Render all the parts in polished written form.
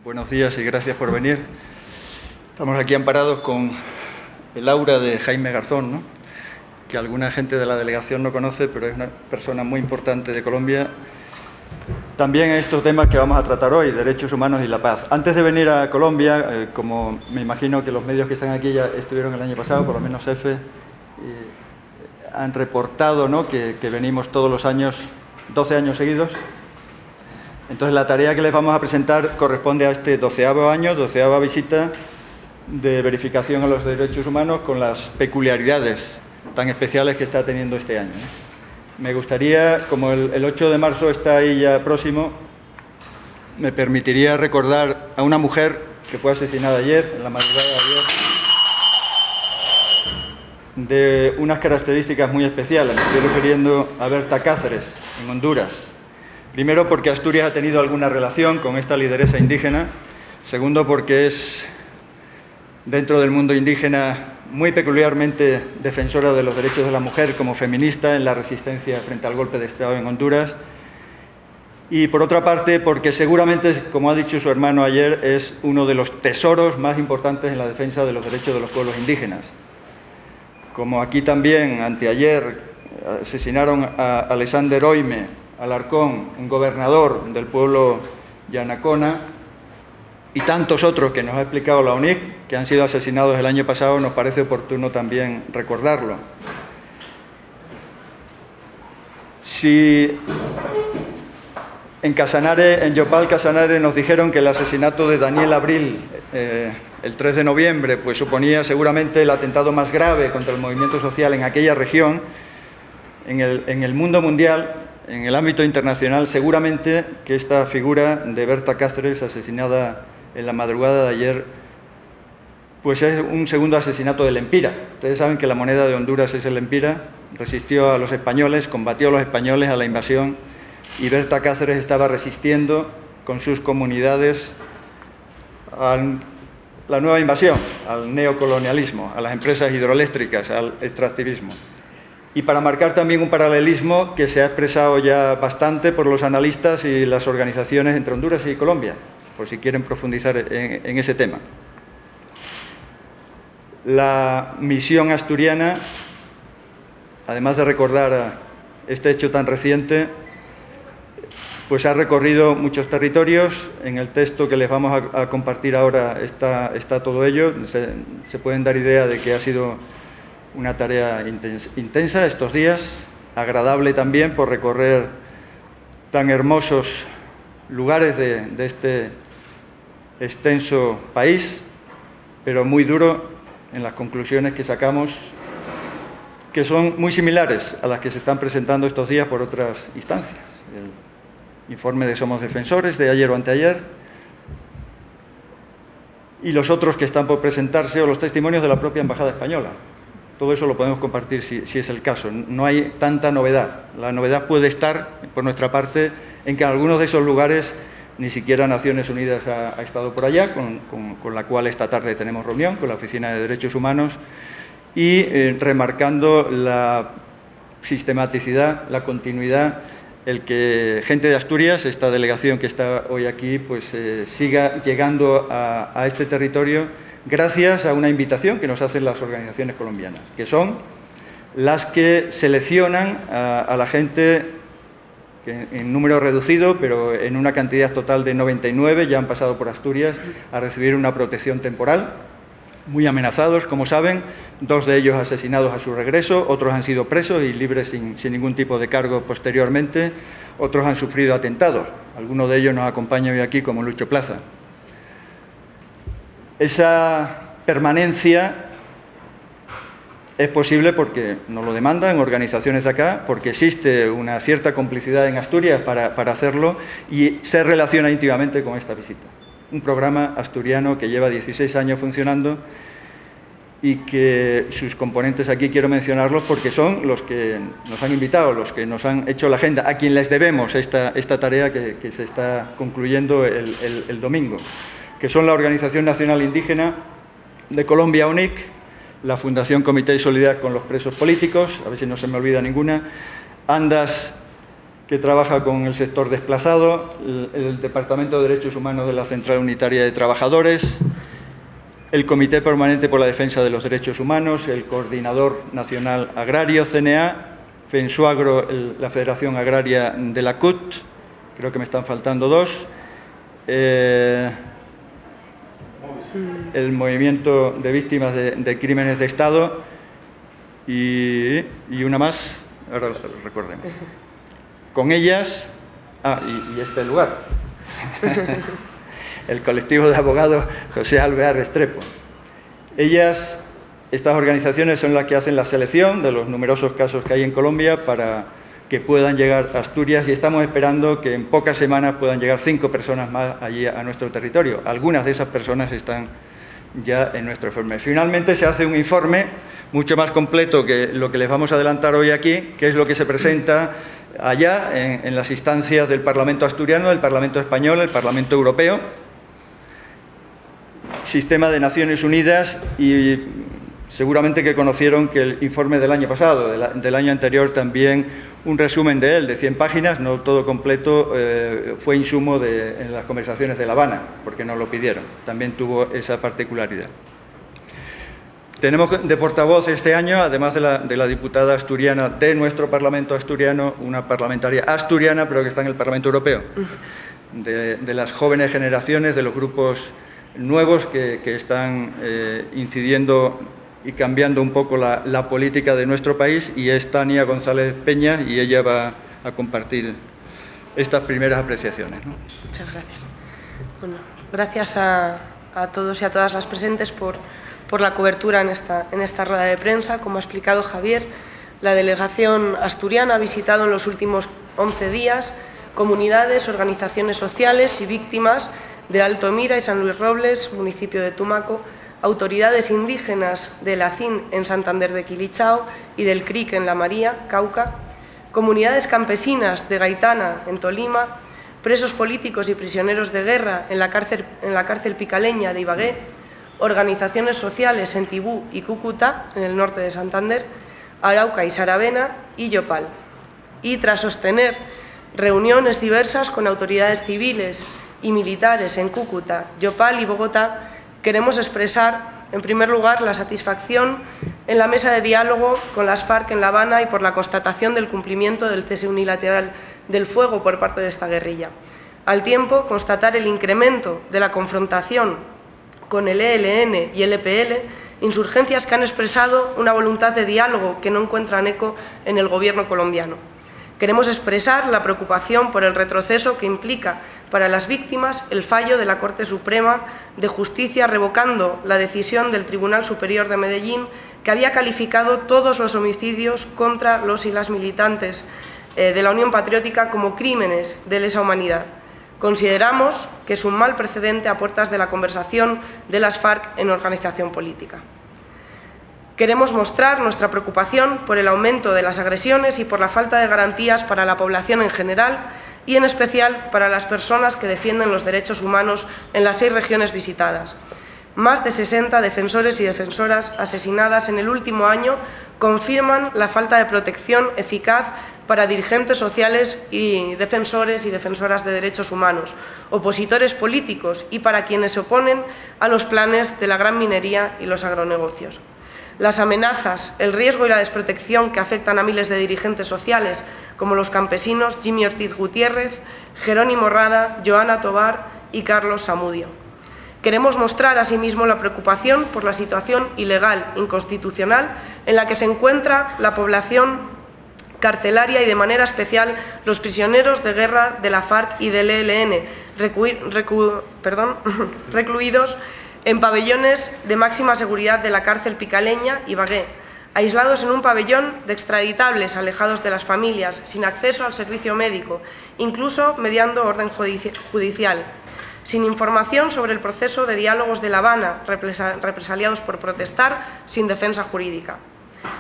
Buenos días y gracias por venir. Estamos aquí amparados con el aura de Jaime Garzón, ¿no?, que alguna gente de la delegación no conoce, pero es una persona muy importante de Colombia. También en estos temas que vamos a tratar hoy, derechos humanos y la paz. Antes de venir a Colombia, como me imagino que los medios que están aquí ya estuvieron el año pasado, por lo menos EFE, han reportado, ¿no?, que venimos todos los años, 12 años seguidos. Entonces la tarea que les vamos a presentar corresponde a este 12º año, 12ª visita de verificación a los derechos humanos, con las peculiaridades tan especiales que está teniendo este año, ¿no? Me gustaría, como el 8 de marzo está ahí ya próximo, me permitiría recordar a una mujer que fue asesinada ayer, en la madrugada de ayer, de unas características muy especiales. Me estoy refiriendo a Berta Cáceres, en Honduras. Primero, porque Asturias ha tenido alguna relación con esta lideresa indígena. Segundo, porque es, dentro del mundo indígena, muy peculiarmente defensora de los derechos de la mujer, como feminista en la resistencia frente al golpe de Estado en Honduras. Y por otra parte, porque seguramente, como ha dicho su hermano ayer, es uno de los tesoros más importantes en la defensa de los derechos de los pueblos indígenas. Como aquí también, anteayer, asesinaron a Alexander Oime Alarcón, un gobernador del pueblo Yanacona, y tantos otros que nos ha explicado la UNIC, que han sido asesinados el año pasado, nos parece oportuno también recordarlo. Si en Casanare, en Yopal Casanare, nos dijeron que el asesinato de Daniel Abril el 3 de noviembre pues suponía seguramente el atentado más grave contra el movimiento social en aquella región, en el mundo mundial, en el ámbito internacional, seguramente que esta figura de Berta Cáceres, asesinada en la madrugada de ayer, pues es un segundo asesinato del Empira. Ustedes saben que la moneda de Honduras es el Empira, resistió a los españoles, combatió a los españoles a la invasión, y Berta Cáceres estaba resistiendo con sus comunidades a la nueva invasión, al neocolonialismo, a las empresas hidroeléctricas, al extractivismo. Y para marcar también un paralelismo que se ha expresado ya bastante por los analistas y las organizaciones entre Honduras y Colombia, por si quieren profundizar en ese tema. La misión asturiana, además de recordar este hecho tan reciente, pues ha recorrido muchos territorios. En el texto que les vamos a compartir ahora está todo ello. Se pueden dar idea de que ha sido una tarea intensa estos días, agradable también por recorrer tan hermosos lugares de este extenso país, pero muy duro en las conclusiones que sacamos, que son muy similares a las que se están presentando estos días por otras instancias. El informe de Somos Defensores de ayer o anteayer, y los otros que están por presentarse, o los testimonios de la propia Embajada Española. Todo eso lo podemos compartir si es el caso. No hay tanta novedad. La novedad puede estar, por nuestra parte, en que en algunos de esos lugares ni siquiera Naciones Unidas ha estado por allá, con la cual esta tarde tenemos reunión con la Oficina de Derechos Humanos, y remarcando la sistematicidad, la continuidad, el que gente de Asturias, esta delegación que está hoy aquí, pues siga llegando a este territorio, gracias a una invitación que nos hacen las organizaciones colombianas, que son las que seleccionan a la gente, que en número reducido, pero en una cantidad total de 99, ya han pasado por Asturias a recibir una protección temporal, muy amenazados, como saben, 2 de ellos asesinados a su regreso, otros han sido presos y libres sin ningún tipo de cargo posteriormente, otros han sufrido atentados, algunos de ellos nos acompañan hoy aquí, como Lucho Plaza. Esa permanencia es posible porque nos lo demandan organizaciones de acá, porque existe una cierta complicidad en Asturias para hacerlo, y se relaciona íntimamente con esta visita. Un programa asturiano que lleva 16 años funcionando y que sus componentes aquí quiero mencionarlos porque son los que nos han invitado, los que nos han hecho la agenda, a quien les debemos esta tarea que se está concluyendo el domingo, que son la Organización Nacional Indígena de Colombia, UNIC, la Fundación Comité de Solidaridad con los Presos Políticos, a ver si no se me olvida ninguna, Andas que trabaja con el sector desplazado, el Departamento de Derechos Humanos de la Central Unitaria de Trabajadores, el Comité Permanente por la Defensa de los Derechos Humanos, el Coordinador Nacional Agrario, CNA, FENSUAGRO, la Federación Agraria de la CUT, creo que me están faltando dos, el Movimiento de Víctimas de Crímenes de Estado y una más, ahora recuerden. Con ellas, y este lugar, el colectivo de abogados José Alvear Restrepo. Estas organizaciones son las que hacen la selección de los numerosos casos que hay en Colombia para que puedan llegar a Asturias, y estamos esperando que en pocas semanas puedan llegar 5 personas más allí a nuestro territorio. Algunas de esas personas están ya en nuestro informe. Finalmente se hace un informe mucho más completo que lo que les vamos a adelantar hoy aquí, que es lo que se presenta allá en las instancias del Parlamento asturiano, del Parlamento español, el Parlamento europeo, Sistema de Naciones Unidas, y seguramente que conocieron que el informe del año pasado, del año anterior, también un resumen de él, de 100 páginas, no todo completo, fue insumo en las conversaciones de La Habana, porque nos lo pidieron. También tuvo esa particularidad. Tenemos de portavoz este año, además de la diputada asturiana de nuestro Parlamento asturiano, una parlamentaria asturiana, pero que está en el Parlamento Europeo, de las jóvenes generaciones, de los grupos nuevos que están incidiendo y cambiando un poco la política de nuestro país, y es Tania González Peña, y ella va a compartir estas primeras apreciaciones, ¿no? Muchas gracias. Bueno, gracias a todos y a todas las presentes por la cobertura en esta rueda de prensa. Como ha explicado Javier, la delegación asturiana ha visitado en los últimos 11 días comunidades, organizaciones sociales y víctimas de Alto Mira y San Luis Robles, municipio de Tumaco, autoridades indígenas de la CIN en Santander de Quilichao y del CRIC en La María, Cauca, comunidades campesinas de Gaitana en Tolima, presos políticos y prisioneros de guerra en la cárcel picaleña de Ibagué, organizaciones sociales en Tibú y Cúcuta, en el norte de Santander, Arauca y Saravena y Yopal. Y tras sostener reuniones diversas con autoridades civiles y militares en Cúcuta, Yopal y Bogotá, queremos expresar, en primer lugar, la satisfacción en la mesa de diálogo con las FARC en La Habana y por la constatación del cumplimiento del cese unilateral del fuego por parte de esta guerrilla. Al tiempo, constatar el incremento de la confrontación con el ELN y el EPL, insurgencias que han expresado una voluntad de diálogo que no encuentran eco en el gobierno colombiano. Queremos expresar la preocupación por el retroceso que implica para las víctimas el fallo de la Corte Suprema de Justicia revocando la decisión del Tribunal Superior de Medellín, que había calificado todos los homicidios contra los y las militantes de la Unión Patriótica como crímenes de lesa humanidad. Consideramos que es un mal precedente a puertas de la conversación de las FARC en organización política. Queremos mostrar nuestra preocupación por el aumento de las agresiones y por la falta de garantías para la población en general y en especial para las personas que defienden los derechos humanos en las 6 regiones visitadas. Más de 60 defensores y defensoras asesinadas en el último año confirman la falta de protección eficaz para dirigentes sociales y defensoras de derechos humanos, opositores políticos y para quienes se oponen a los planes de la gran minería y los agronegocios. Las amenazas, el riesgo y la desprotección que afectan a miles de dirigentes sociales, como los campesinos Jimmy Ortiz Gutiérrez, Jerónimo Rada, Joana Tobar y Carlos Samudio. Queremos mostrar asimismo la preocupación por la situación ilegal, inconstitucional, en la que se encuentra la población carcelaria y de manera especial los prisioneros de guerra de la FARC y del ELN, recluidos en pabellones de máxima seguridad de la cárcel picaleña Ibagué, aislados en un pabellón de extraditables alejados de las familias, sin acceso al servicio médico, incluso mediando orden judicial, sin información sobre el proceso de diálogos de La Habana, represaliados por protestar, sin defensa jurídica.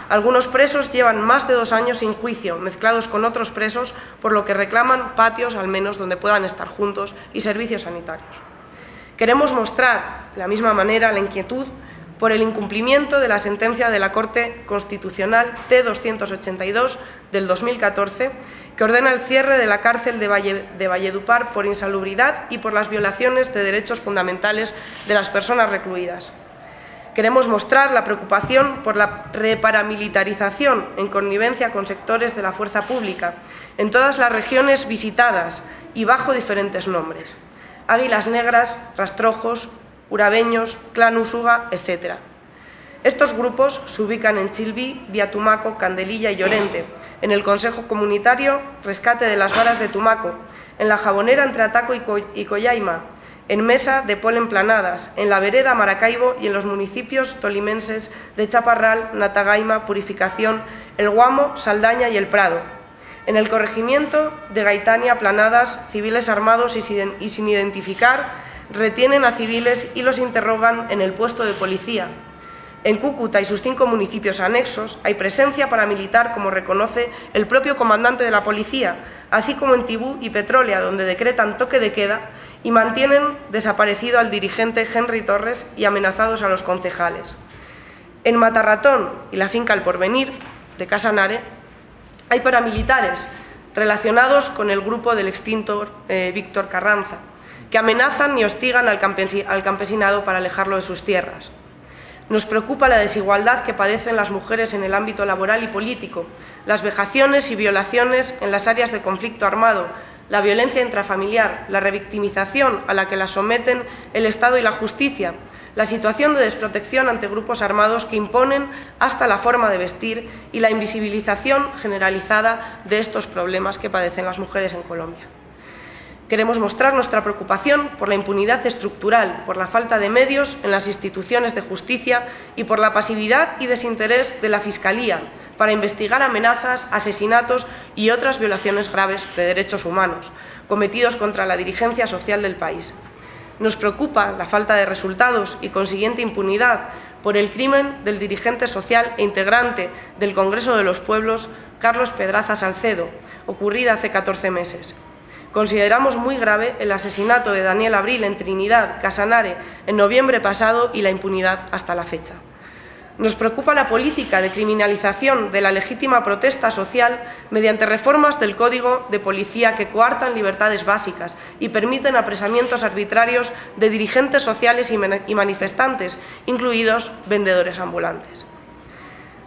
Algunos presos llevan más de 2 años sin juicio, mezclados con otros presos, por lo que reclaman patios al menos donde puedan estar juntos y servicios sanitarios. Queremos mostrar, de la misma manera, la inquietud por el incumplimiento de la sentencia de la Corte Constitucional T-282 del 2014, que ordena el cierre de la cárcel de Valledupar por insalubridad y por las violaciones de derechos fundamentales de las personas recluidas. Queremos mostrar la preocupación por la reparamilitarización en connivencia con sectores de la fuerza pública en todas las regiones visitadas y bajo diferentes nombres: Águilas Negras, Rastrojos, Urabeños, Clan Úsuga, etc. Estos grupos se ubican en Chilví, Vía Tumaco, Candelilla y Llorente, en el Consejo Comunitario Rescate de las Varas de Tumaco, en la Jabonera entre Ataco y Collaima, en Mesa de Polen Planadas, en la Vereda Maracaibo y en los municipios tolimenses de Chaparral, Natagaima, Purificación, El Guamo, Saldaña y El Prado. En el corregimiento de Gaitania, Planadas, civiles armados y sin identificar retienen a civiles y los interrogan en el puesto de policía. En Cúcuta y sus 5 municipios anexos hay presencia paramilitar, como reconoce el propio comandante de la policía, así como en Tibú y Petrólea, donde decretan toque de queda y mantienen desaparecido al dirigente Henry Torres y amenazados a los concejales. En Matarratón y la finca El Porvenir, de Casanare, hay paramilitares relacionados con el grupo del extinto Víctor Carranza, que amenazan y hostigan al campesinado para alejarlo de sus tierras. Nos preocupa la desigualdad que padecen las mujeres en el ámbito laboral y político, las vejaciones y violaciones en las áreas de conflicto armado, la violencia intrafamiliar, la revictimización a la que las someten el Estado y la justicia, la situación de desprotección ante grupos armados que imponen hasta la forma de vestir y la invisibilización generalizada de estos problemas que padecen las mujeres en Colombia. Queremos mostrar nuestra preocupación por la impunidad estructural, por la falta de medios en las instituciones de justicia y por la pasividad y desinterés de la Fiscalía para investigar amenazas, asesinatos y otras violaciones graves de derechos humanos cometidos contra la dirigencia social del país. Nos preocupa la falta de resultados y consiguiente impunidad por el crimen del dirigente social e integrante del Congreso de los Pueblos, Carlos Pedraza Salcedo, ocurrida hace 14 meses. Consideramos muy grave el asesinato de Daniel Abril en Trinidad, Casanare, en noviembre pasado y la impunidad hasta la fecha. Nos preocupa la política de criminalización de la legítima protesta social mediante reformas del Código de Policía que coartan libertades básicas y permiten apresamientos arbitrarios de dirigentes sociales y manifestantes, incluidos vendedores ambulantes.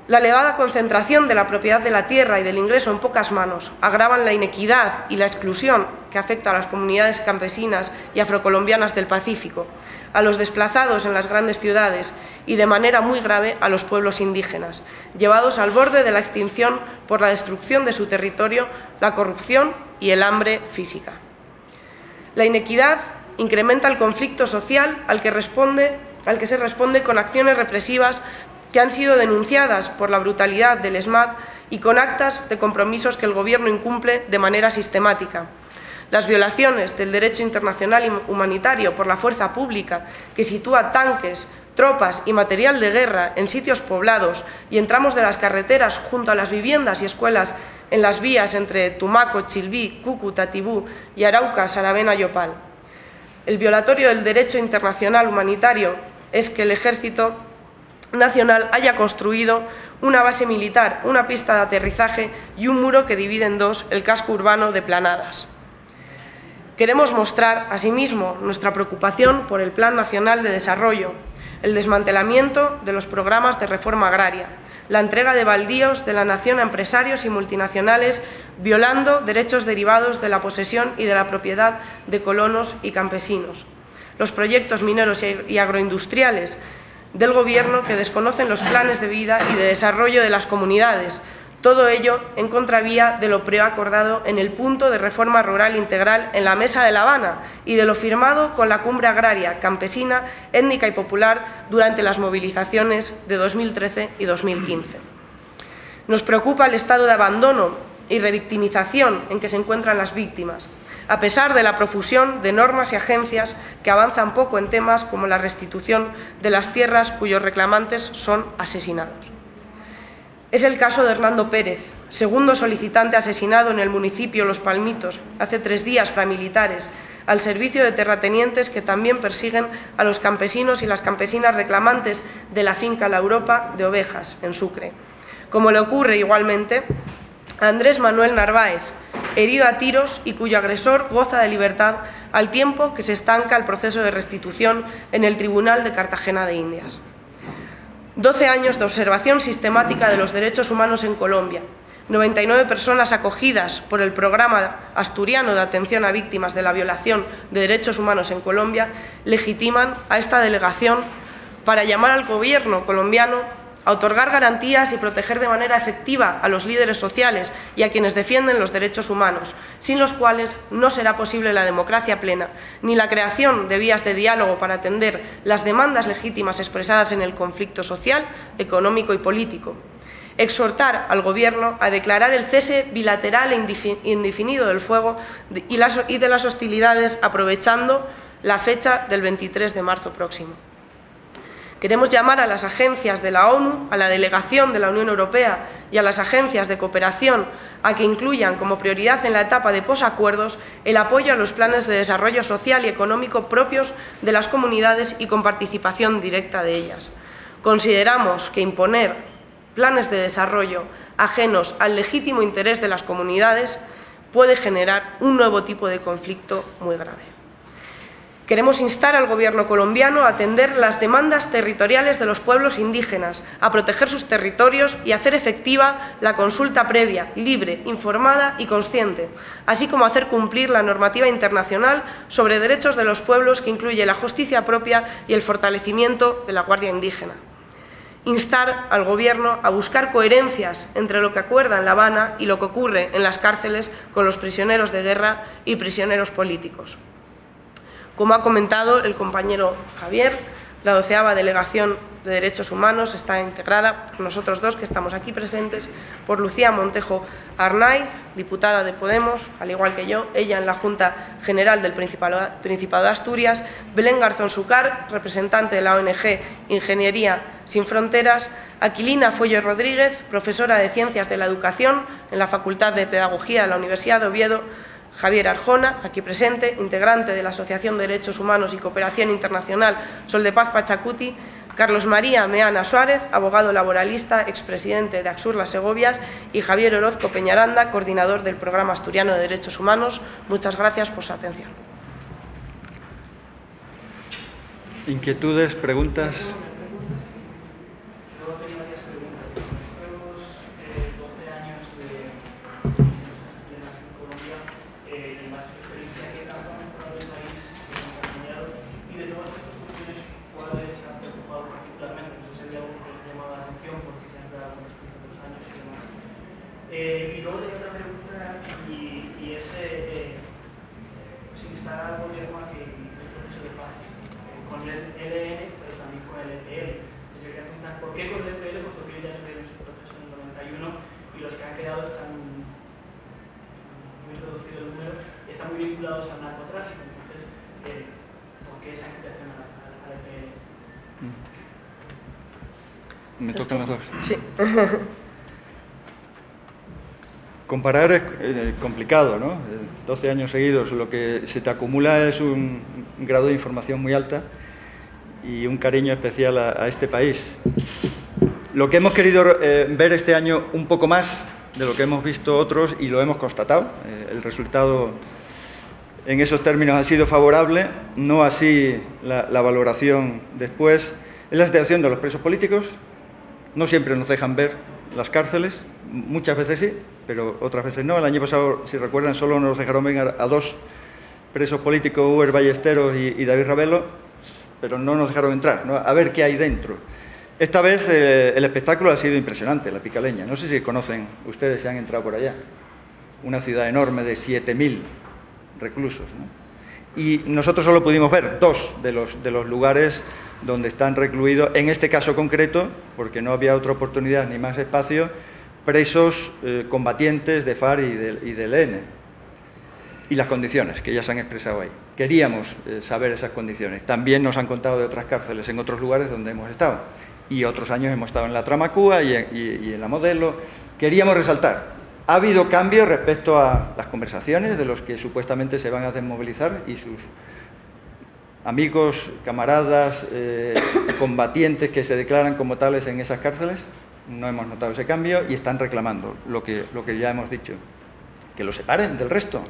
La elevada concentración de la propiedad de la tierra y del ingreso en pocas manos agravan la inequidad y la exclusión que afecta a las comunidades campesinas y afrocolombianas del Pacífico, a los desplazados en las grandes ciudades y, de manera muy grave, a los pueblos indígenas, llevados al borde de la extinción por la destrucción de su territorio, la corrupción y el hambre física. La inequidad incrementa el conflicto social al que se responde con acciones represivas que han sido denunciadas por la brutalidad del ESMAD y con actas de compromisos que el Gobierno incumple de manera sistemática. Las violaciones del derecho internacional humanitario por la fuerza pública, que sitúa tanques, tropas y material de guerra en sitios poblados y en tramos de las carreteras junto a las viviendas y escuelas en las vías entre Tumaco, Chilví, Cúcuta, Tibú y Arauca, Saravena, Yopal. El violatorio del derecho internacional humanitario es que el Ejército Nacional haya construido una base militar, una pista de aterrizaje y un muro que divide en dos el casco urbano de Planadas. Queremos mostrar, asimismo, nuestra preocupación por el Plan Nacional de Desarrollo, el desmantelamiento de los programas de reforma agraria, la entrega de baldíos de la nación a empresarios y multinacionales, violando derechos derivados de la posesión y de la propiedad de colonos y campesinos, los proyectos mineros y agroindustriales del Gobierno que desconocen los planes de vida y de desarrollo de las comunidades, todo ello en contravía de lo preacordado en el punto de reforma rural integral en la Mesa de La Habana y de lo firmado con la Cumbre Agraria, Campesina, Étnica y Popular durante las movilizaciones de 2013 y 2015. Nos preocupa el estado de abandono y revictimización en que se encuentran las víctimas, a pesar de la profusión de normas y agencias que avanzan poco en temas como la restitución de las tierras cuyos reclamantes son asesinados. Es el caso de Hernando Pérez, segundo solicitante asesinado en el municipio Los Palmitos hace 3 días paramilitares, al servicio de terratenientes que también persiguen a los campesinos y las campesinas reclamantes de la finca La Europa de Ovejas, en Sucre. Como le ocurre igualmente a Andrés Manuel Narváez, herido a tiros y cuyo agresor goza de libertad al tiempo que se estanca el proceso de restitución en el Tribunal de Cartagena de Indias. 12 años de observación sistemática de los derechos humanos en Colombia, 99 personas acogidas por el Programa Asturiano de Atención a Víctimas de la Violación de Derechos Humanos en Colombia, legitiman a esta delegación para llamar al Gobierno colombiano a otorgar garantías y proteger de manera efectiva a los líderes sociales y a quienes defienden los derechos humanos, sin los cuales no será posible la democracia plena, ni la creación de vías de diálogo para atender las demandas legítimas expresadas en el conflicto social, económico y político. Exhortar al Gobierno a declarar el cese bilateral e indefinido del fuego y de las hostilidades, aprovechando la fecha del 23 de marzo próximo. Queremos llamar a las agencias de la ONU, a la delegación de la Unión Europea y a las agencias de cooperación a que incluyan como prioridad en la etapa de posacuerdos el apoyo a los planes de desarrollo social y económico propios de las comunidades y con participación directa de ellas. Consideramos que imponer planes de desarrollo ajenos al legítimo interés de las comunidades puede generar un nuevo tipo de conflicto muy grave. Queremos instar al Gobierno colombiano a atender las demandas territoriales de los pueblos indígenas, a proteger sus territorios y hacer efectiva la consulta previa, libre, informada y consciente, así como hacer cumplir la normativa internacional sobre derechos de los pueblos que incluye la justicia propia y el fortalecimiento de la Guardia Indígena. Instar al Gobierno a buscar coherencias entre lo que acuerda en La Habana y lo que ocurre en las cárceles con los prisioneros de guerra y prisioneros políticos. Como ha comentado el compañero Javier, la 12ª Delegación de Derechos Humanos está integrada por nosotros dos, que estamos aquí presentes, por Lucía Montejo Arnaiz, diputada de Podemos, al igual que yo, ella en la Junta General del Principado de Asturias, Belén Garzón Sucar, representante de la ONG Ingeniería Sin Fronteras, Aquilina Fuello Rodríguez, profesora de Ciencias de la Educación en la Facultad de Pedagogía de la Universidad de Oviedo, Javier Arjona, aquí presente, integrante de la Asociación de Derechos Humanos y Cooperación Internacional Sol de Paz Pachacuti, Carlos María Meana Suárez, abogado laboralista, expresidente de Axur Las Segovias, y Javier Orozco Peñaranda, coordinador del Programa Asturiano de Derechos Humanos. Muchas gracias por su atención. ¿Inquietudes, preguntas? Y luego tenía otra pregunta y es si instar al Gobierno a que inicie el proceso de paz con el ELN, pero también con el EPL. Yo quería preguntar por qué con el EPL, puesto que ellos ya tuvieron su proceso en el 91 y los que han quedado están muy reducido el número y están muy vinculados al narcotráfico. Entonces, ¿por qué esa invitación al EPL? ¿Me tocan las dos? Sí. Comparar es complicado, ¿no? 12 años seguidos, lo que se te acumula es un grado de información muy alta y un cariño especial a este país. Lo que hemos querido ver este año un poco más de lo que hemos visto otros, y lo hemos constatado, el resultado en esos términos ha sido favorable, no así la valoración después, es la situación de los presos políticos. No siempre nos dejan ver las cárceles, muchas veces sí, pero otras veces no. El año pasado, si recuerdan, solo nos dejaron ver a dos presos políticos, Uber Ballesteros y David Ravelo, pero no nos dejaron entrar, ¿no? A ver qué hay dentro. Esta vez el espectáculo ha sido impresionante, la Picaleña. No sé si conocen ustedes, si han entrado por allá. Una ciudad enorme de 7.000 reclusos, ¿no? Y nosotros solo pudimos ver dos de los lugares donde están recluidos, en este caso concreto, porque no había otra oportunidad ni más espacio, presos combatientes de FARC y del ELN. Y las condiciones que ya se han expresado ahí. Queríamos saber esas condiciones. También nos han contado de otras cárceles en otros lugares donde hemos estado. Y otros años hemos estado en la Tramacúa y en la Modelo. Queríamos resaltar Ha habido cambios respecto a las conversaciones de los que supuestamente se van a desmovilizar y sus amigos, camaradas, combatientes que se declaran como tales en esas cárceles. No hemos notado ese cambio y están reclamando lo que ya hemos dicho, que lo separen del resto,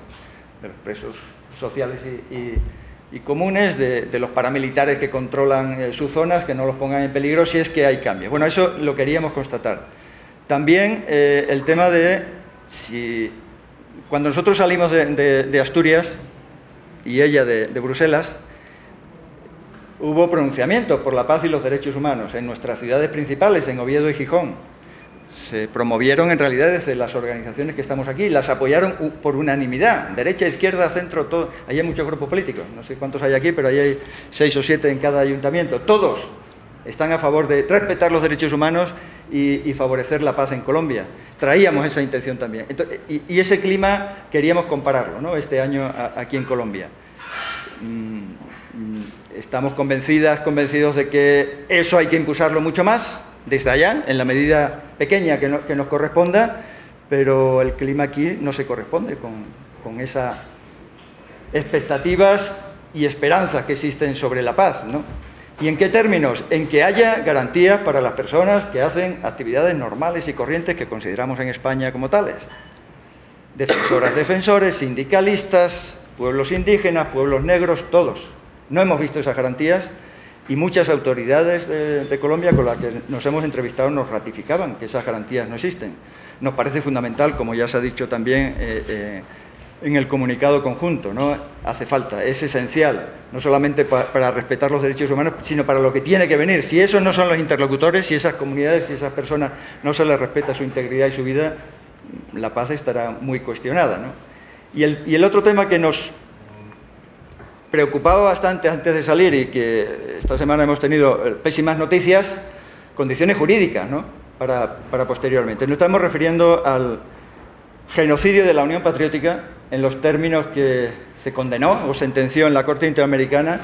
de los presos sociales y comunes, de los paramilitares que controlan sus zonas, que no los pongan en peligro si es que hay cambios. Bueno, eso lo queríamos constatar. También el tema de si cuando nosotros salimos de Asturias y ella de Bruselas, hubo pronunciamientos por la paz y los derechos humanos en nuestras ciudades principales, en Oviedo y Gijón. Se promovieron en realidad desde las organizaciones que estamos aquí, las apoyaron por unanimidad, derecha, izquierda, centro, todo. Ahí hay muchos grupos políticos, no sé cuántos hay aquí, pero ahí hay 6 o 7 en cada ayuntamiento. Todos están a favor de respetar los derechos humanos y favorecer la paz en Colombia. Traíamos esa intención también. Entonces, y ese clima queríamos compararlo, ¿no?, este año aquí en Colombia. Estamos convencidos de que eso hay que impulsarlo mucho más, desde allá, en la medida pequeña que nos corresponda, pero el clima aquí no se corresponde con esas expectativas y esperanzas que existen sobre la paz, ¿no? ¿Y en qué términos? En que haya garantías para las personas que hacen actividades normales y corrientes que consideramos en España como tales. Defensoras, defensores, sindicalistas, pueblos indígenas, pueblos negros, todos. No hemos visto esas garantías y muchas autoridades de Colombia con las que nos hemos entrevistado nos ratificaban que esas garantías no existen. Nos parece fundamental, como ya se ha dicho también en el comunicado conjunto, ¿no? Hace falta, es esencial, no solamente para respetar los derechos humanos, sino para lo que tiene que venir. Si esos no son los interlocutores, si esas comunidades, si esas personas no se les respeta su integridad y su vida, la paz estará muy cuestionada, ¿no? Y el otro tema que nos preocupaba bastante antes de salir y que esta semana hemos tenido pésimas noticias, condiciones jurídicas, ¿no?, para posteriormente. Nos estamos refiriendo al genocidio de la Unión Patriótica en los términos que se condenó o sentenció en la Corte Interamericana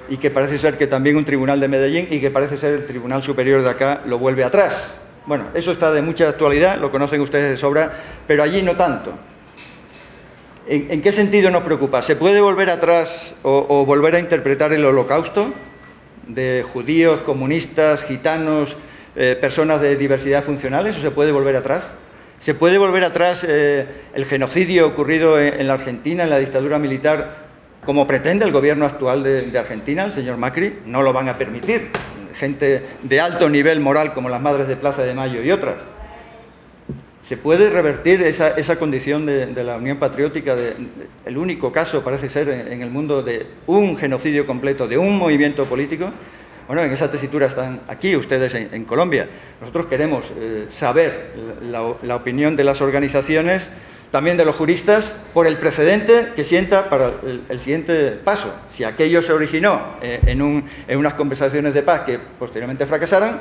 y que parece ser que también un tribunal de Medellín y que parece ser el Tribunal Superior de acá lo vuelve atrás. Bueno, eso está de mucha actualidad, lo conocen ustedes de sobra, pero allí no tanto. ¿En qué sentido nos preocupa? ¿Se puede volver atrás o volver a interpretar el Holocausto de judíos, comunistas, gitanos, personas de diversidad funcional? ¿Eso se puede volver atrás? ¿Se puede volver atrás el genocidio ocurrido en la Argentina, en la dictadura militar, como pretende el gobierno actual de Argentina, el señor Macri? No lo van a permitir. Gente de alto nivel moral como las Madres de Plaza de Mayo y otras. ¿Se puede revertir esa condición de la Unión Patriótica, el único caso, parece ser, en el mundo de un genocidio completo, de un movimiento político? Bueno, en esa tesitura están aquí ustedes en Colombia. Nosotros queremos saber la opinión de las organizaciones, también de los juristas, por el precedente que sienta para el siguiente paso. Si aquello se originó en unas conversaciones de paz que posteriormente fracasaron,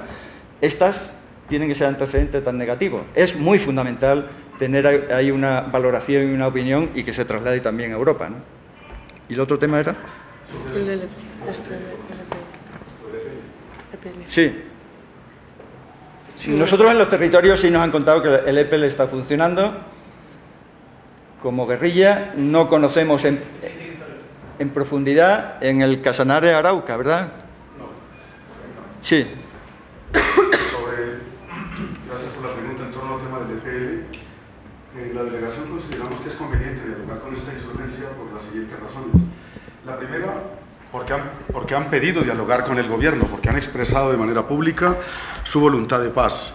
estas tienen que ser antecedentes tan negativos. Es muy fundamental tener ahí una valoración y una opinión y que se traslade también a Europa, ¿no? ¿Y el otro tema era? Sí. Nosotros en los territorios sí nos han contado que el EPEL está funcionando como guerrilla. No conocemos en profundidad en el Casanare Arauca, ¿verdad? Sí. Gracias por la pregunta en torno al tema del EPL. En la delegación consideramos que es conveniente dialogar con esta insurgencia por las siguientes razones. La primera, porque han pedido dialogar con el gobierno, porque han expresado de manera pública su voluntad de paz.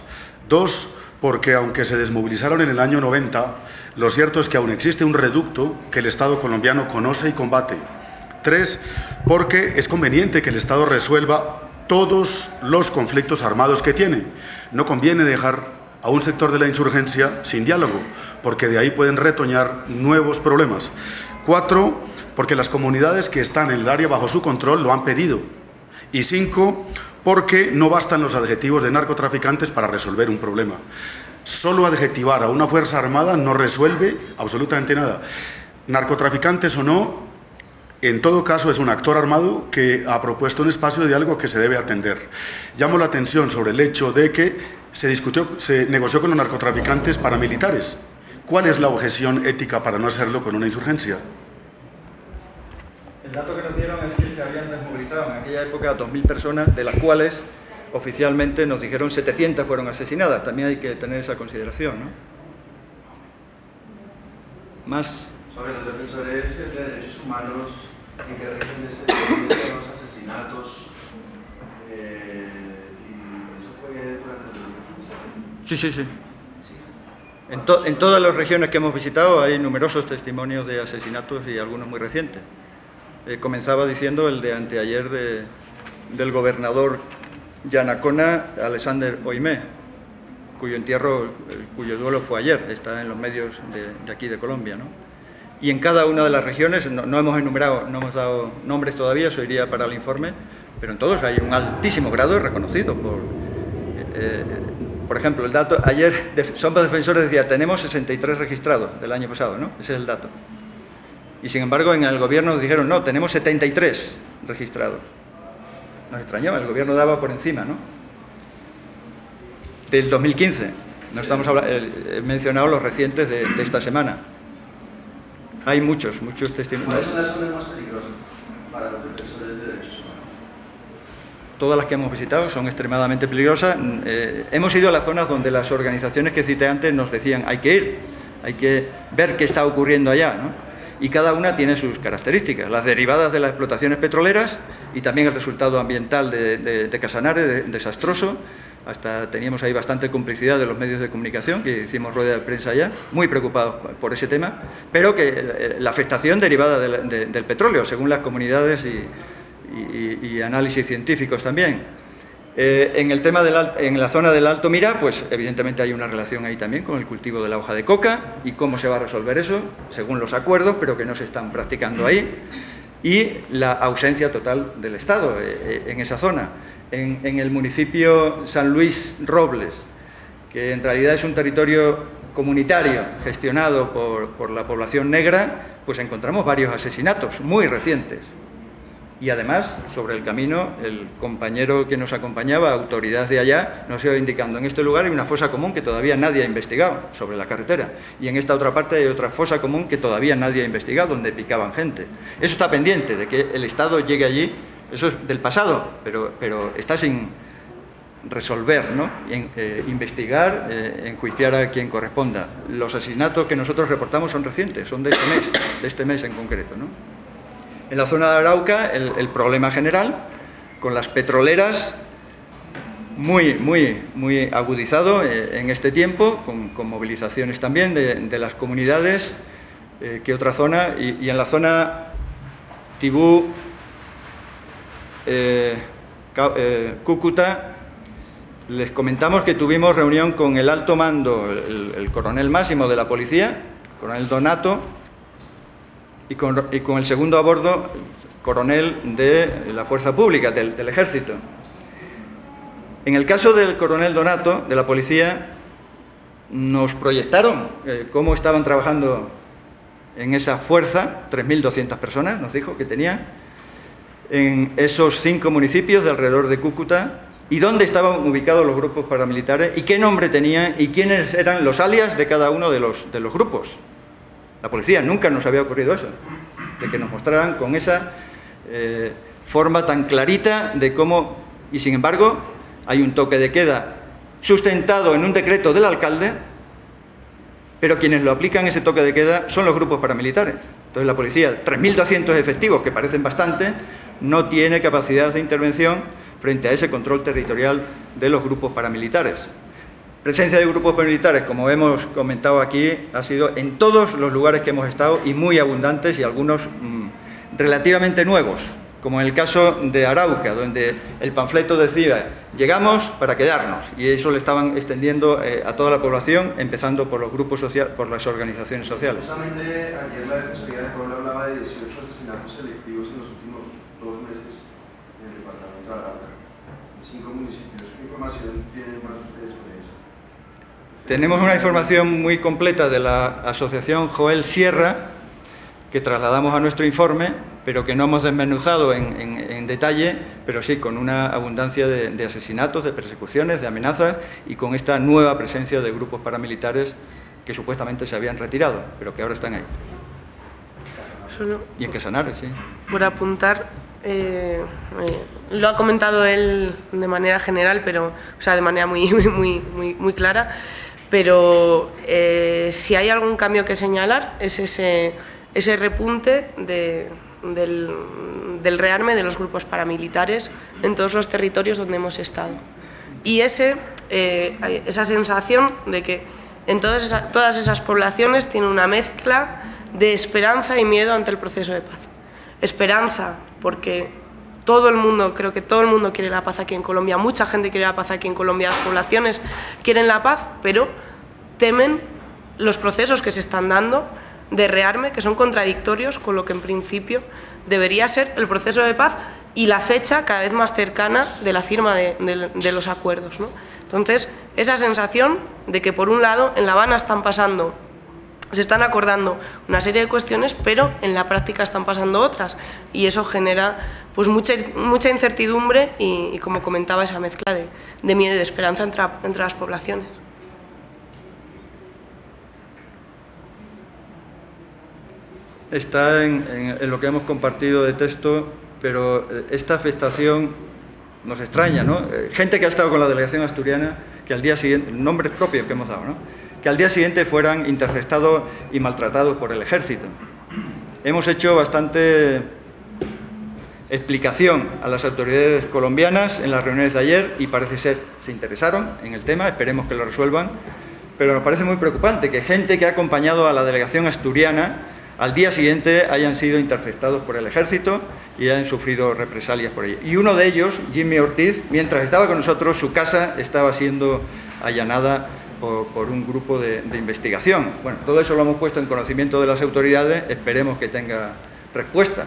Dos, porque aunque se desmovilizaron en el año 90, lo cierto es que aún existe un reducto que el Estado colombiano conoce y combate. Tres, porque es conveniente que el Estado resuelva todos los conflictos armados que tiene. No conviene dejar a un sector de la insurgencia sin diálogo, porque de ahí pueden retoñar nuevos problemas. Cuatro, porque las comunidades que están en el área bajo su control lo han pedido. Y cinco, porque no bastan los adjetivos de narcotraficantes para resolver un problema. Solo adjetivar a una fuerza armada no resuelve absolutamente nada. Narcotraficantes o no, en todo caso es un actor armado que ha propuesto un espacio de diálogo que se debe atender. Llamo la atención sobre el hecho de que se negoció con los narcotraficantes paramilitares, ¿cuál es la objeción ética para no hacerlo con una insurgencia? El dato que nos dieron es que se habían desmovilizado en aquella época 2.000 personas, de las cuales oficialmente nos dijeron 700 fueron asesinadas. También hay que tener esa consideración, ¿no? Más. Sobre los defensores de derechos humanos, ¿en qué regiones se producen los asesinatos? Y eso fue durante el 2015. Sí. En todas las regiones que hemos visitado hay numerosos testimonios de asesinatos y algunos muy recientes. Comenzaba diciendo el de anteayer del gobernador Yanacona, Alexander Oimé, cuyo entierro, cuyo duelo fue ayer, está en los medios de aquí de Colombia, ¿no? Y en cada una de las regiones, no hemos enumerado, no hemos dado nombres todavía, eso iría para el informe, pero en todos hay un altísimo grado reconocido por ejemplo, el dato, ayer Somos Defensores decía, tenemos 63 registrados del año pasado, ¿no? Ese es el dato. Y sin embargo, en el gobierno nos dijeron, no, tenemos 73 registrados. Nos extrañaba, el gobierno daba por encima, ¿no? Del 2015, no estamos hablando, he mencionado los recientes de esta semana. Hay muchos testimonios. ¿Cuáles son las zonas más peligrosas para los defensores de derechos humanos? Todas las que hemos visitado son extremadamente peligrosas. Hemos ido a las zonas donde las organizaciones que cité antes nos decían hay que ir, hay que ver qué está ocurriendo allá, ¿no? Y cada una tiene sus características, las derivadas de las explotaciones petroleras y también el resultado ambiental de Casanare, desastroso. Hasta teníamos ahí bastante complicidad de los medios de comunicación, que hicimos rueda de prensa allá, muy preocupados por ese tema, pero que la afectación derivada del petróleo, según las comunidades y análisis científicos también. En el tema en la zona del Alto Mira, pues evidentemente hay una relación ahí también con el cultivo de la hoja de coca y cómo se va a resolver eso, según los acuerdos, pero que no se están practicando ahí, y la ausencia total del Estado en esa zona. En el municipio San Luis Robles, que en realidad es un territorio comunitario gestionado por la población negra, pues encontramos varios asesinatos muy recientes. Y además, sobre el camino, el compañero que nos acompañaba, autoridades de allá, nos iba indicando, en este lugar hay una fosa común que todavía nadie ha investigado sobre la carretera, y en esta otra parte hay otra fosa común que todavía nadie ha investigado, donde picaban gente. Eso está pendiente de que el Estado llegue allí. Eso es del pasado, pero está sin resolver, ¿no? Investigar, enjuiciar a quien corresponda. Los asesinatos que nosotros reportamos son recientes, son de este mes en concreto, ¿no? En la zona de Arauca, el problema general, con las petroleras, muy agudizado en este tiempo, con movilizaciones también de las comunidades, que otra zona, y en la zona Tibú, Cúcuta, les comentamos que tuvimos reunión con el alto mando, el coronel máximo de la policía, el coronel Donato, y con el segundo a bordo, coronel de la fuerza pública, del ejército. En el caso del coronel Donato, de la policía, nos proyectaron cómo estaban trabajando en esa fuerza, 3.200 personas, nos dijo que tenían, en esos 5 municipios de alrededor de Cúcuta, y dónde estaban ubicados los grupos paramilitares, y qué nombre tenían, y quiénes eran los alias de cada uno de los grupos. La policía nunca nos había ocurrido eso, de que nos mostraran con esa forma tan clarita de cómo, y sin embargo, hay un toque de queda sustentado en un decreto del alcalde, pero quienes lo aplican ese toque de queda son los grupos paramilitares. Entonces la policía, 3.200 efectivos, que parecen bastante, no tiene capacidad de intervención frente a ese control territorial de los grupos paramilitares. Presencia de grupos paramilitares, como hemos comentado aquí, ha sido en todos los lugares que hemos estado y muy abundantes y algunos relativamente nuevos, como en el caso de Arauca, donde el panfleto decía llegamos para quedarnos, y eso le estaban extendiendo a toda la población, empezando por los grupos sociales, por las organizaciones sociales. Justamente ayer la Defensoría del Pueblo hablaba de 18 asesinatos selectivos en los últimos 2 meses en el departamento de Arauca, en 5 municipios. ¿Qué información tienen más ustedes sobre eso? Tenemos una información muy completa de la asociación Joel Sierra, que trasladamos a nuestro informe, pero que no hemos desmenuzado en detalle, pero sí con una abundancia de asesinatos, de persecuciones, de amenazas, y con esta nueva presencia de grupos paramilitares que supuestamente se habían retirado, pero que ahora están ahí. Solo Y en Casanare, sí. por apuntar, lo ha comentado él de manera general, pero, o sea, de manera muy clara, pero si hay algún cambio que señalar es ese repunte del rearme de los grupos paramilitares en todos los territorios donde hemos estado. Y esa sensación de que en todas esas poblaciones tiene una mezcla de esperanza y miedo ante el proceso de paz. Esperanza, porque creo que todo el mundo quiere la paz aquí en Colombia, mucha gente quiere la paz aquí en Colombia, las poblaciones quieren la paz, pero temen los procesos que se están dando de rearme, que son contradictorios con lo que en principio debería ser el proceso de paz y la fecha cada vez más cercana de la firma de los acuerdos, ¿no? Entonces, esa sensación de que por un lado en La Habana se están acordando una serie de cuestiones, pero en la práctica están pasando otras, y eso genera pues mucha incertidumbre y, como comentaba, esa mezcla de miedo y de esperanza entre las poblaciones. Está en lo que hemos compartido de texto, pero esta afectación nos extraña, ¿no? Gente que ha estado con la delegación asturiana, que al día siguiente, nombres propios que hemos dado, ¿no?, que al día siguiente fueran interceptados y maltratados por el ejército. Hemos hecho bastante explicación a las autoridades colombianas en las reuniones de ayer y parece ser se interesaron en el tema, esperemos que lo resuelvan, pero nos parece muy preocupante que gente que ha acompañado a la delegación asturiana al día siguiente hayan sido interceptados por el ejército y hayan sufrido represalias por ello. Y uno de ellos, Jimmy Ortiz, mientras estaba con nosotros, su casa estaba siendo allanada por un grupo de investigación. Bueno, todo eso lo hemos puesto en conocimiento de las autoridades, esperemos que tenga respuesta.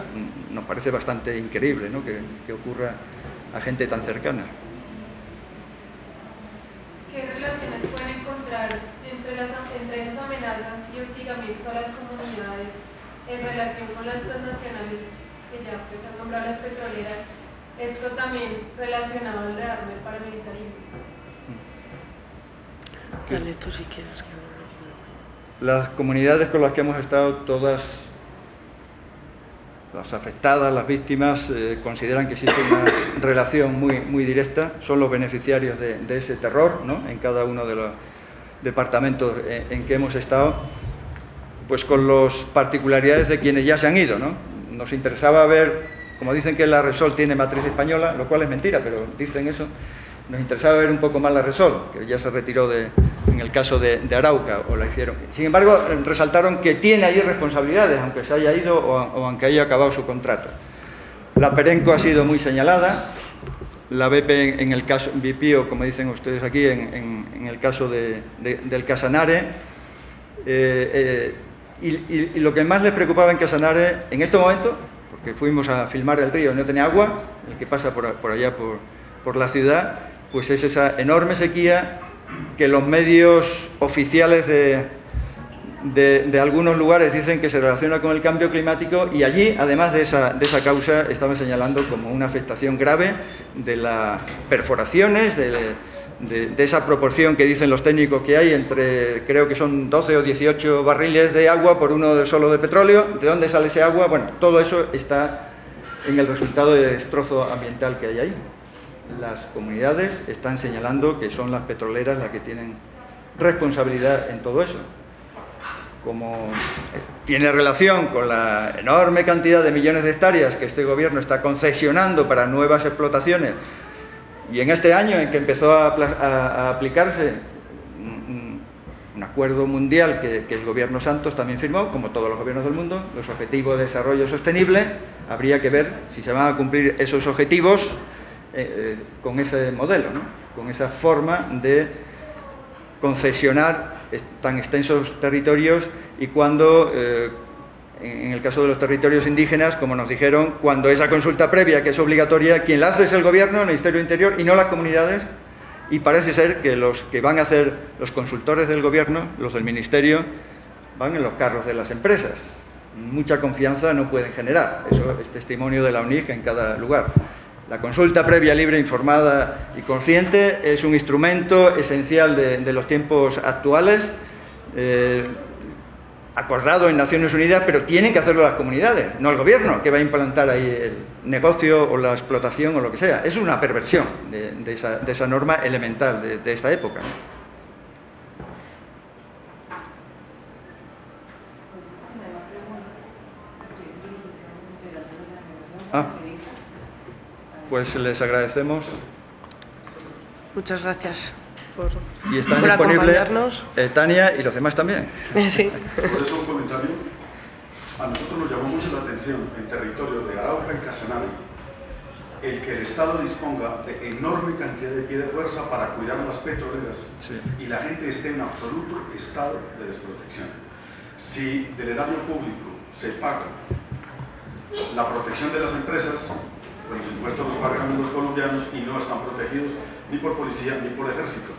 Nos parece bastante increíble, ¿no?, que ocurra a gente tan cercana. ¿Qué relaciones pueden encontrar entre esas amenazas y hostigamientos a las comunidades en relación con las transnacionales que ya han nombrado las petroleras? Esto también relacionado al rearme paramilitarismo. Dale tú si quieres. Las comunidades con las que hemos estado, todas las afectadas, las víctimas, consideran que existe una relación muy directa, son los beneficiarios de ese terror, ¿no?, en cada uno de los departamentos en que hemos estado, pues con las particularidades de quienes ya se han ido, ¿no? Nos interesaba ver, como dicen que la Repsol tiene matriz española, lo cual es mentira, pero dicen eso, nos interesaba ver un poco más la Repsol, que ya se retiró en el caso de Arauca, o la hicieron. Sin embargo, resaltaron que tiene ahí responsabilidades, aunque se haya ido o aunque haya acabado su contrato. La Perenco ha sido muy señalada, la BP en el caso, BP, o como dicen ustedes aquí, en el caso del Casanare, y lo que más les preocupaba en Casanare en este momento, porque fuimos a filmar el río y no tenía agua, el que pasa por allá por la ciudad, pues es esa enorme sequía que los medios oficiales de algunos lugares dicen que se relaciona con el cambio climático, y allí, además de esa causa, estaban señalando como una afectación grave de las perforaciones, de esa proporción que dicen los técnicos que hay entre, creo que son 12 o 18 barriles de agua por uno solo de petróleo. ¿De dónde sale ese agua? Bueno, todo eso está en el resultado de destrozo ambiental que hay ahí. Las comunidades están señalando que son las petroleras las que tienen responsabilidad en todo eso. Como tiene relación con la enorme cantidad de millones de hectáreas que este gobierno está concesionando para nuevas explotaciones, y en este año en que empezó a aplicarse un acuerdo mundial que el gobierno Santos también firmó, como todos los gobiernos del mundo, los objetivos de desarrollo sostenible, habría que ver si se van a cumplir esos objetivos con ese modelo, ¿no?, con esa forma de concesionar tan extensos territorios, y cuando, en el caso de los territorios indígenas, como nos dijeron, cuando esa consulta previa, que es obligatoria, quien la hace es el gobierno, el Ministerio del Interior, y no las comunidades, y parece ser que los que van a hacer los consultores del gobierno, los del Ministerio, van en los carros de las empresas. Mucha confianza no pueden generar, eso es testimonio de la UNIG en cada lugar. La consulta previa, libre, informada y consciente es un instrumento esencial de los tiempos actuales, acordado en Naciones Unidas, pero tienen que hacerlo las comunidades, no el gobierno, que va a implantar ahí el negocio o la explotación o lo que sea. Es una perversión de esa norma elemental de esta época, ¿no? Pues les agradecemos. Muchas gracias Y están por disponibles acompañarnos. Tania y los demás también. Sí. Por eso un comentario. A nosotros nos llamó mucho la atención en territorio de Arauca y Casanare el que el Estado disponga de enorme cantidad de pie de fuerza para cuidar las petroleras, sí, y la gente esté en absoluto estado de desprotección. Si del erario público se paga la protección de las empresas, pues los impuestos los pagan los colombianos y no están protegidos ni por policía ni por ejército.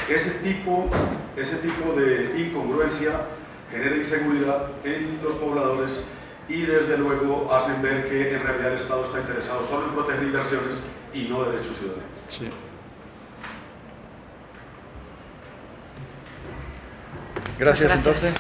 Ese tipo de incongruencia genera inseguridad en los pobladores y desde luego hacen ver que en realidad el Estado está interesado solo en proteger inversiones y no derechos ciudadanos. Sí. Gracias, entonces.